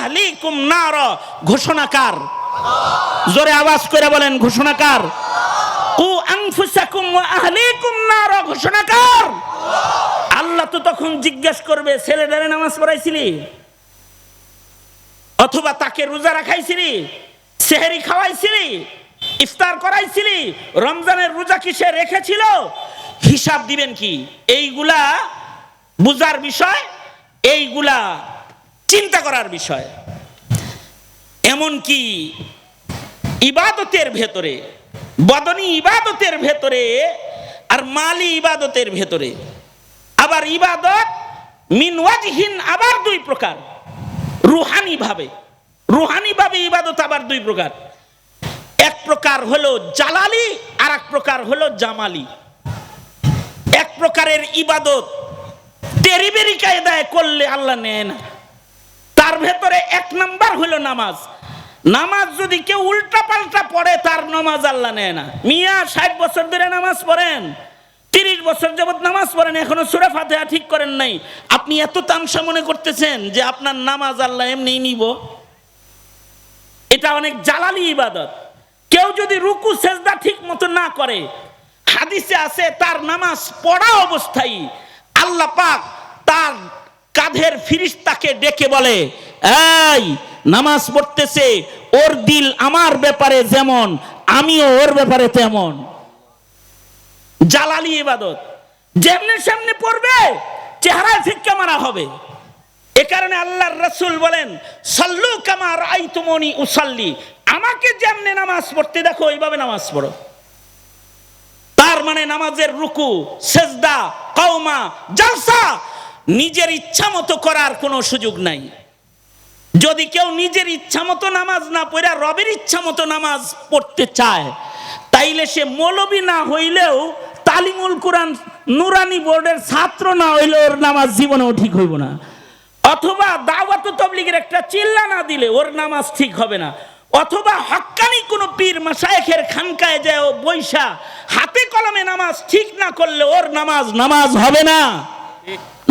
আহলিকুম নার, ঘোষণাকার। জোরে আওয়াজ করে বলেন ঘোষণাকার। কু আনফুসাকুম ওয়া আহলিকুম নার, ঘোষণাকার। আল্লাহ তো তখন জিজ্ঞেস করবে, ছেলেটারে নামাজ পড়াইছিলি, অথবা তাকে রোজা রাখাইছিলি, সেহরি খাওয়াইছিলি, ইফতার করাইছিলি, রমজানের রোজা কি সে রেখেছিল? হিসাব দিবেন কি? এইগুলা বুঝার বিষয়, এইগুলা চিন্তা করার বিষয়। এমনকি ইবাদতের ভেতরে, বদনী ইবাদতের ভেতরে আর মালি ইবাদতের ভেতরে আবার ইবাদত মিন ওয়াজহিন আবার দুই প্রকার। রুহানি ভাবে ইবাদত আবার দুই প্রকার। এক প্রকার হলো জালালি, আর এক প্রকার হলো জামালি। এক প্রকারের ইবাদত তেরিবেরি কায়দায় করলে আল্লাহ নেয় না। তার ভেতরে এক নাম্বার হলো নামাজ। নামাজ যদি কেউ উল্টা পাল্টা পড়ে, তার নামাজ আল্লাহ নেয় না। মিয়া 60 বছর ধরে নামাজ পড়েন, 30 বছর যাবত নামাজ পড়েন, এখনো সূরা ফাতিহা ঠিক করেন নাই, আপনি এত তামসা মনে করতেছেন যে আপনার নামাজ আল্লাহ এমনি নিব? এটা অনেক জালালি ইবাদত। কেউ যদি রুকু সেজদা ঠিক মতো না করে, হাদিসে আছে তার নামাজ পড়া অবস্থায় আল্লাহ পাক তার কাঁধের ফিরিস্তাকে ডেকে বলে, এই নামাজ পড়তেছে, ওর দিল আমার ব্যাপারে যেমন, আমিও ওর ব্যাপারে তেমন। জালালি ইবাদত যেমনে সামনে পড়বে, চেহারায় ফিক্কা মারা হবে। এ কারণে আল্লাহর রাসূল বলেন, সাল্লু কামা রাআইতুমুনি উসাল্লি, আমাকে যেমনে নামাজ পড়তে দেখো ওইভাবে নামাজ পড়ো। তার মানে নামাজের রুকু, সেজদা, কওমা, জালসা নিজের ইচ্ছা মতো করার কোনো সুযোগ নাই। যদি কেউ নিজের ইচ্ছা মতো নামাজ না পড়ে রবের ইচ্ছা মতো নামাজ পড়তে চায়, তাইলে সে মৌলবী না হইলেও তালিমুল কোরআন নুরানি বোর্ডের ছাত্র না হইলে ওর নামাজ জীবনেও ঠিক হইব না। অথবা দাওয়াত তাবলীগের একটা চিল্লা না দিলে ওর নামাজ ঠিক হবে না। অথবা হক্কানি কোনো পীর মাশায়েখের খানকায় যায় ও বৈশা হাতে কলমে নামাজ ঠিক না করলে ওর নামাজ হবে না,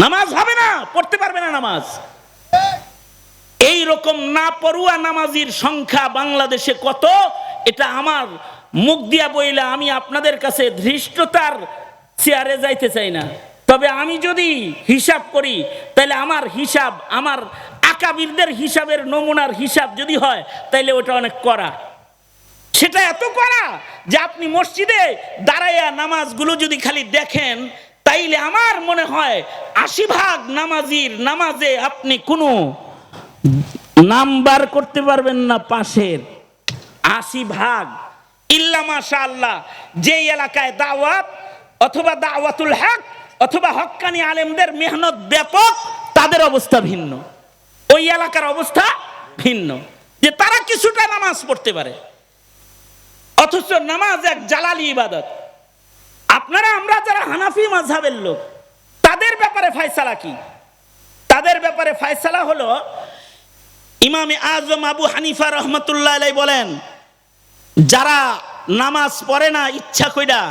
নামাজ হবে না, পড়তে পারবে না নামাজ। এই রকম না পড়ুয়া নামাজির সংখ্যা বাংলাদেশে কত, এটা আমার মুখ দিয়া বইলা আমি আপনাদের কাছে ধৃষ্টতার চেয়ারে যাইতে চাই না। তবে আমি যদি হিসাব করি, তাহলে আমার হিসাব, আমার আকাবিরদের হিসাবের নমুনার হিসাব যদি হয়, তাইলে ওটা অনেক করা। সেটা এত করা যে আপনি মসজিদে দাঁড়াইয়া নামাজগুলো যদি খালি দেখেন, তাইলে আমার মনে হয় 80% নামাজির নামাজে আপনি কোনো নাম্বার করতে পারবেন না পাশের। 80% ইল্লা মাশাআল্লাহ। যে এলাকায় দাওয়াত অথবা দাওয়াতুল হক অথবা হক্কানি আলেমদের মেহনত ব্যাপক, তাদের অবস্থা ভিন্ন, ওই এলাকার অবস্থা ভিন্ন, যে তারা কিছুটা নামাজ পড়তে পারে। অথচ নামাজ এক জালালি ইবাদত। আপনারা আমরা যারা হানাফি মাযহাবের লোক, তাদের ব্যাপারে ফয়সালা কি? তাদের ব্যাপারে ফয়সালা হলো, ইমামে আজম আবু হানিফা রহমতুল্লাহ আলাইহি বলেন, যারা নামাজ পড়ে না ইচ্ছা কইরা,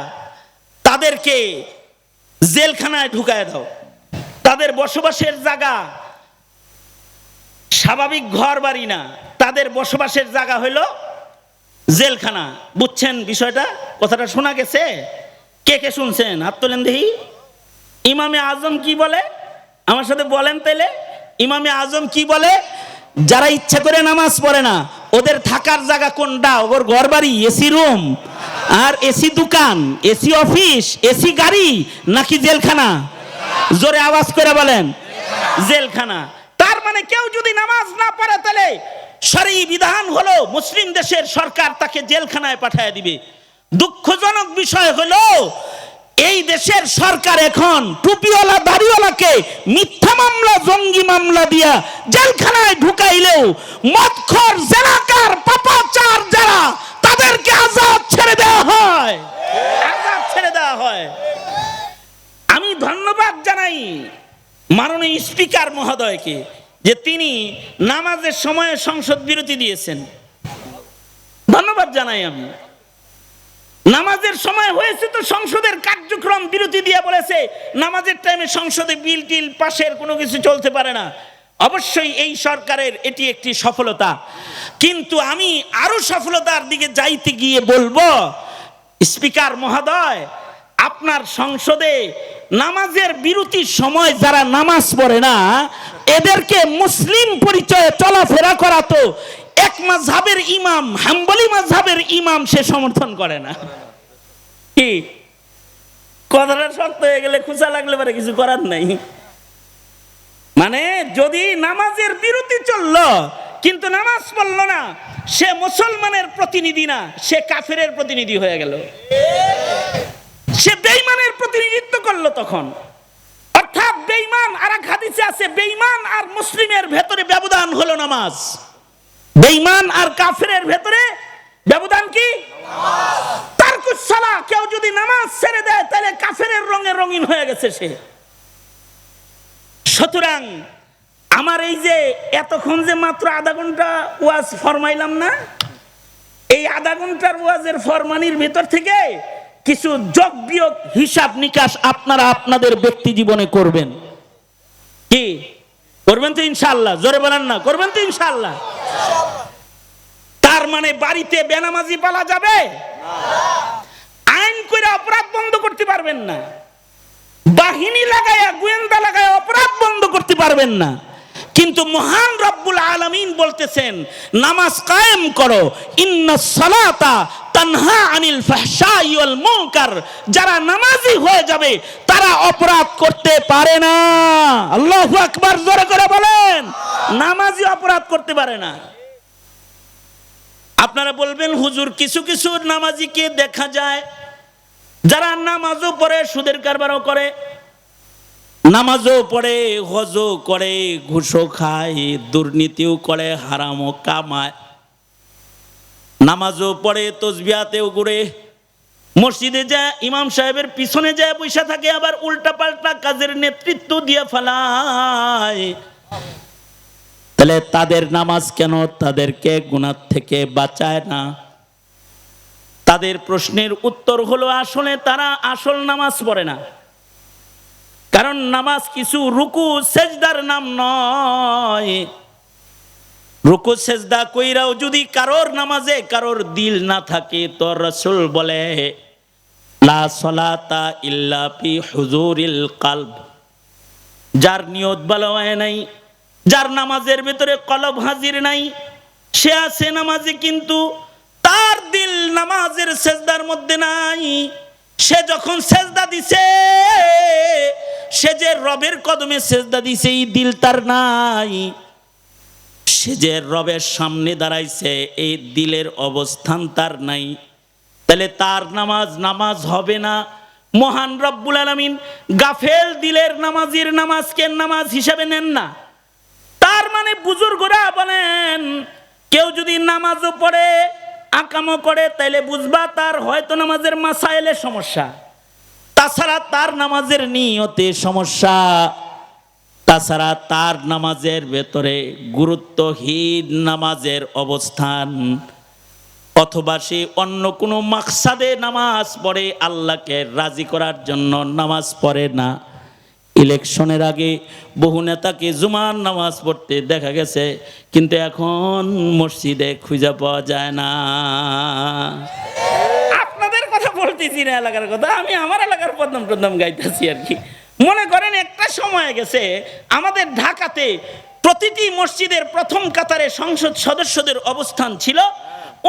তাদেরকে জেলখানায় ঢুকায় দাও। তাদের বসবাসের জায়গা স্বাভাবিক ঘর বাড়ি না, তাদের বসবাসের জায়গা হইল জেলখানা। বুঝছেন বিষয়টা? কথাটা শোনা গেছে? কে কে শুনছেন হাত তোলেন দেখি। ইমামে আজম কি বলে আমার সাথে বলেন তাইলে। ইমামে আজম কি বলে? যারা ইচ্ছা করে নামাজ পড়ে না, ওদের থাকার জায়গা কোনটা? ওর ঘর বাড়ি, এসি রুম আর এসি দোকান, এসি অফিস, এসি গাড়ি, নাকি জেলখানা? জোরে আওয়াজ করে বলেন জেলখানা। তার মানে কেউ যদি নামাজ না পড়ে, তাহলে শরঈ বিধান হলো মুসলিম দেশের সরকার তাকে জেলখানায় পাঠিয়ে দিবে। দুঃখজনক বিষয় হলো, এই দেশের সরকার এখন টুপিওয়ালা দাড়িওয়ালাকে মিথ্যা মামলা, জঙ্গি মামলা দিয়া জেলখানায় ঢুকাইলেও মদখোর, জেনাকার, পাপাচার যারা, তাদেরকে আজাদ ছেড়ে দেওয়া হয়, আজাদ ছেড়ে দেওয়া হয়। আমি ধন্যবাদ জানাই মাননীয় স্পিকার মহোদয়কে যে তিনি নামাজের সময়ে সংসদ বিরতি দিয়েছেন। ধন্যবাদ জানাই আমি। নামাজের সময় হয়েছে তো সংসদের কার্যক্রম বিরতি দিয়ে বলেছে নামাজের টাইমে সংসদে বিল টিল পাশের কোনো কিছু চলতে পারে না। অবশ্যই এই সরকারের এটি একটি সফলতা, কিন্তু আমি আরো সফলতার দিকে যাইতে গিয়ে বলবো, স্পিকার মহোদয়, আপনার সংসদে নামাজের বিরতির সময় যারা নামাজ পড়ে না এদেরকে মুসলিম পরিচয়ে চলাফেরা করাতো এক মাযহাবের ইমাম, হাম্বলি মাযহাবের ইমাম, সে সমর্থন করে না। কি কথাটা শক্ত হয়ে গেলে খুঁচা লাগলে পারে কিছু করার নাই। মানে যদি নামাজের বিরতি চললো কিন্তু নামাজ পড়লো না, সে মুসলমানের প্রতিনিধি না, সে কাফেরের প্রতিনিধি হয়ে গেল, সে বেঈমানের প্রতিনিধিত্ব করলো তখন। অর্থাৎ বেঈমান, আর এক হাদিসে আছে বেঈমান আর মুসলিমের ভেতরে ব্যবধান হলো নামাজ। বেঈমান আর কাফেরের ভেতরে ব্যবধান কি? তারকুস সালাহ। কেউ যদি নামাজ ছেড়ে দেয় তাহলে কাফেরের রঙে রঙিন হয়ে গেছে সে। সুতরাং আমার এই যে এতক্ষণ যে মাত্র আধা ঘন্টা ওয়াজ ফরমাইলাম না, এই আধা ঘন্টার ওয়াজের ফরমানির ভেতর থেকে কিছু যোগ বিয়োগ হিসাব নিকাশ আপনারা আপনাদের ব্যক্তি জীবনে করবেন। কি করবেন তো ইনশাআল্লাহ? জোরে বলেন না, করবেন তো ইনশাআল্লাহ? তার মানে বাড়িতে বেনামাজি পালা যাবে না, আইন করে অপরাধ বন্ধ করতে পারবেন না, বাহিনী লাগায়া গোয়েন্দা লাগায়া অপরাধ বন্ধ করতে পারবেন না, কিন্তু মহান রব্বুল আলামিন বলতেছেন নামাজ কায়েম করো, ইন্নাস সালাতা তানহা আনিল ফাহশাই ওয়াল মুনকার। যারা নামাজি হয়ে যাবে তারা অপরাধ করতে পারে না। আল্লাহু আকবার, জোরে করে বলেন। নামাজি অপরাধ করতে পারে না। আপনারা বলবেন হুজুর কিছু কিছু নামাজিকে দেখা যায় যারা নামাজও পড়ে সুদের কারবারও করে, নামাজও পড়ে, হজও করে, ঘুষও খায়, দুর্নীতিও করে, হারামও কামায়, নামাজও পড়ে, তসবিহাতেও ঘুরে, মসজিদে যায় ইমাম সাহেবের পিছনে যায় বসে থাকে, আবার উল্টা পাল্টা কাজের নেতৃত্ব দিয়ে ফেলায়। তাহলে তাদের নামাজ কেন তাদেরকে গুনাহ থেকে বাঁচায় না? তাদের প্রশ্নের উত্তর হলো আসলে তারা আসল নামাজ পড়ে না। কারণ নামাজ কিছু রুকু সেজদার নাম নয়। রুকু সেজদা কইরাও যদি কারোর নামাজে কারোর দিল না থাকে তো রাসূল বলে লা সালাতা ইল্লা ফি হুজুরিল কলব। যার নিয়ত ভালো হয় নাই, যার নামাজের ভিতরে কলব হাজির নাই, সে আছে নামাজে কিন্তু তার দিল নামাজের সেজদার মধ্যে নাই। সে যখন সেজদা দিছে, সে যে রবের কদমে সেজদা দিছে এই দিল তার নাই। সে যে রবের সামনে দাঁড়াইছে এই দিলের অবস্থান তার নাই। তাহলে তার নামাজ নামাজ হবে না। মহান রব্বুল আলামিন গাফেল দিলের নামাজির নামাজকে নামাজ হিসাবে নেন না। তার মানে বুজুর্গরা বলেন কেউ যদি নামাজও পড়ে আকামও করে তাইলে বুঝবা তার হয়তো নামাজের মাসাইলে সমস্যা, তাছাড়া তার নামাজের নিয়তে সমস্যা, তাছাড়া তার নামাজের ভেতরে গুরুত্বহীন নামাজের অবস্থান, অথবা সে অন্য কোনো মাকসাদে নামাজ পড়ে, আল্লাহকে রাজি করার জন্য নামাজ পড়ে না। ইলেকশনের আগে বহু নেতাকে জুমার নামাজ পড়তে দেখা গেছে, কিন্তু এখন মসজিদে খুঁজে পাওয়া যায় না। আপনাদের কথা বলতেছি না, এলাকার কথা। আমি আমার এলাকার প্রথম গাইতেছি আর কি। মনে করেন একটা সময় গেছে আমাদের ঢাকাতে প্রতিটি মসজিদের প্রথম কাতারে সংসদ সদস্যদের অবস্থান ছিল।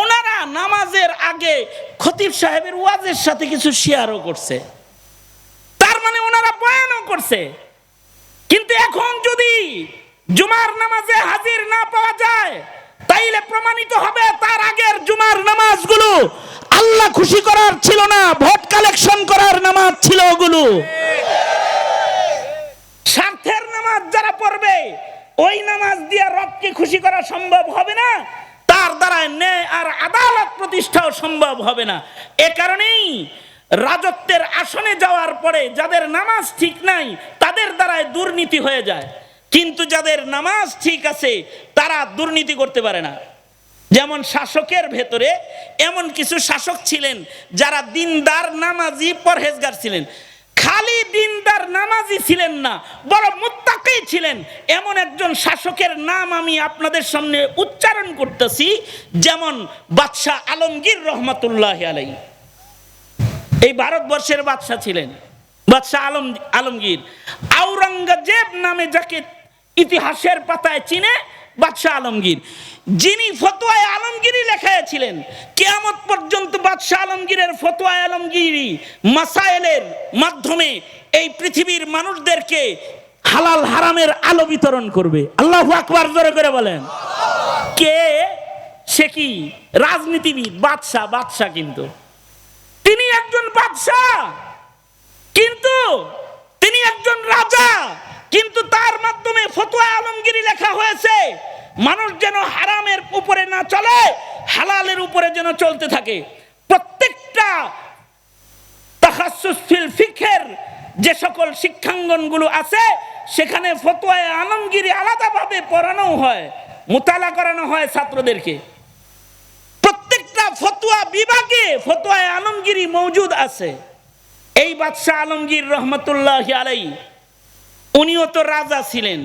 ওনারা নামাজের আগে খতিব সাহেবের ওয়াজের সাথে কিছু শেয়ারও করছে, তার মানে ওনারা বয়ানও করছে। কিন্তু এখন যদি জুমার নামাজে হাজির না পাওয়া যায় তাইলে প্রমাণিত হবে তার আগের জুমার নামাজগুলো আল্লাহ খুশি করার ছিল না, ভোট কালেকশন করার নামাজ ছিল ওগুলো। স্বার্থের নামাজ যারা পড়বে ওই নামাজ দিয়ে রবকে খুশি করা সম্ভব হবে না, তার দ্বারা ন্যায় আর আদালত প্রতিষ্ঠাও সম্ভব হবে না। এ কারণেই রাজত্বের আসনে যাওয়ার পরে যাদের নামাজ ঠিক নাই তাদের দ্বারাই দুর্নীতি হয়ে যায়, কিন্তু যাদের নামাজ ঠিক আছে তারা দুর্নীতি করতে পারে না। যেমন শাসকের ভেতরে এমন কিছু শাসক ছিলেন যারা দিনদার নামাজি পরহেজগার ছিলেন। খালি দিনদার নামাজি ছিলেন না, বড় মুত্তাকি ছিলেন। এমন একজন শাসকের নাম আমি আপনাদের সামনে উচ্চারণ করতেছি, যেমন বাদশাহ আলমগীর রহমতুল্লাহ আলাইহি। এই ভারতবর্ষের বাদশাহ ছিলেন বাদশাহ আলমগীর। আওরঙ্গজেব নামে যাকে ইতিহাসের পাতায় চিনে, বাদশাহ আলমগীর, যিনি ফতোয়ায়ে আলমগীরি লেখাইছিলেন। কিয়ামত পর্যন্ত বাদশাহ আলমগীরের ফতোয়ায়ে আলমগীরি মাসায়েলের মাধ্যমে এই পৃথিবীর মানুষদেরকে হালাল হারামের আলো বিতরণ করবে। আল্লাহু আকবার, জোরে করে বলেন। কে সে? কি রাজনীতিবিদ, বাদশাহ কিন্তু তিনি একজন বাদশাহ, কিন্তু তিনি একজন রাজা, কিন্তু তার মাধ্যমে ফতোয়া আলমগীরি লেখা হয়েছে মানুষ যেন হারামের উপরে না চলে, হালালের উপরে যেন চলতে থাকে। প্রত্যেকটা তাখাসসুস ফিল ফিকহের যে সকল শিক্ষাঙ্গনগুলো আছে, সেখানে ফতোয়া আলমগীরি আলাদাভাবে পড়ানো হয়, মুতালা করানো হয় ছাত্রদেরকে। প্রত্যেকটা ফতোয়া বিভাগে ফতোয়া আলমগীরি মওজুদ আছে। এই বাদশাহ আলমগীর রহমতুল্লাহ আলাইহি, উনিও তো রাজা ছিলেন,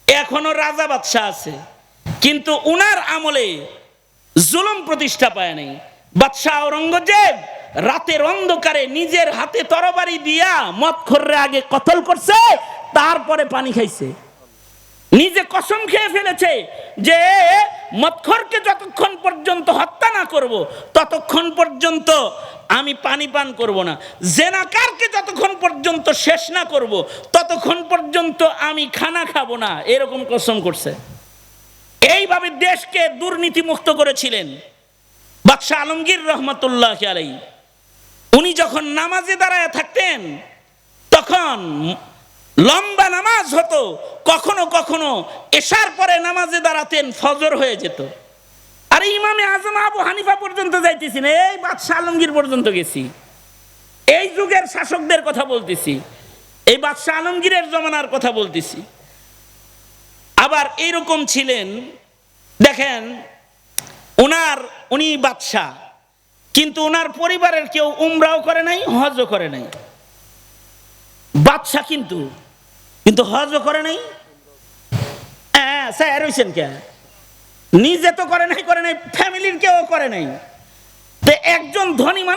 এখনো রাজা বাদশাহ আছে, কিন্তু উনার আমলে জুলুম প্রতিষ্ঠা পায় নাই। বাদশাহ আওরঙ্গজেব রাতের অন্ধকারে নিজের হাতে তরবারি দিয়া মদখোররে আগে কতল করছে, তারপরে পানি খাইছে। নিজে কসম খেয়ে ফেলেছে যে মদখোরকে যতক্ষণ পর্যন্ত হত্যা না করব, ততক্ষণ পর্যন্ত আমি পানি পান করব না। জেনাকারকে যতক্ষণ পর্যন্ত শেষ না করব, ততক্ষণ পর্যন্ত আমি খানা খাবো না, এরকম কসম করছে। এইভাবে দেশকে দুর্নীতি মুক্ত করেছিলেন বাদশাহ আলমগীর রহমতুল্লাহ আলাইহি। উনি যখন নামাজে দাঁড়ায় থাকতেন, তখন লম্বা নামাজ হতো, কখনো কখনো এশার পরে নামাজে দাঁড়াতেন, ফজর হয়ে যেত। আরে ইমামে আজম আবু হানিফা পর্যন্ত যাইতেছি না, এই বাদশাহ আলমগীর পর্যন্ত গেছি। এই যুগের শাসকদের কথা বলতেছি, এই বাদশাহ আলমগীরের জমানার কথা বলতেছি। আবার এইরকম ছিলেন, দেখেন, উনি বাদশাহ, কিন্তু উনার পরিবারের কেউ উমরাও করে নাই, হজও করে নাই। বাদশাহ কিন্তু হজও করে নাই। স্যার হইছেন কে? নিজে তো করে নাই, ফ্যামিলির কেউ করে নাই। তো একজন ধনী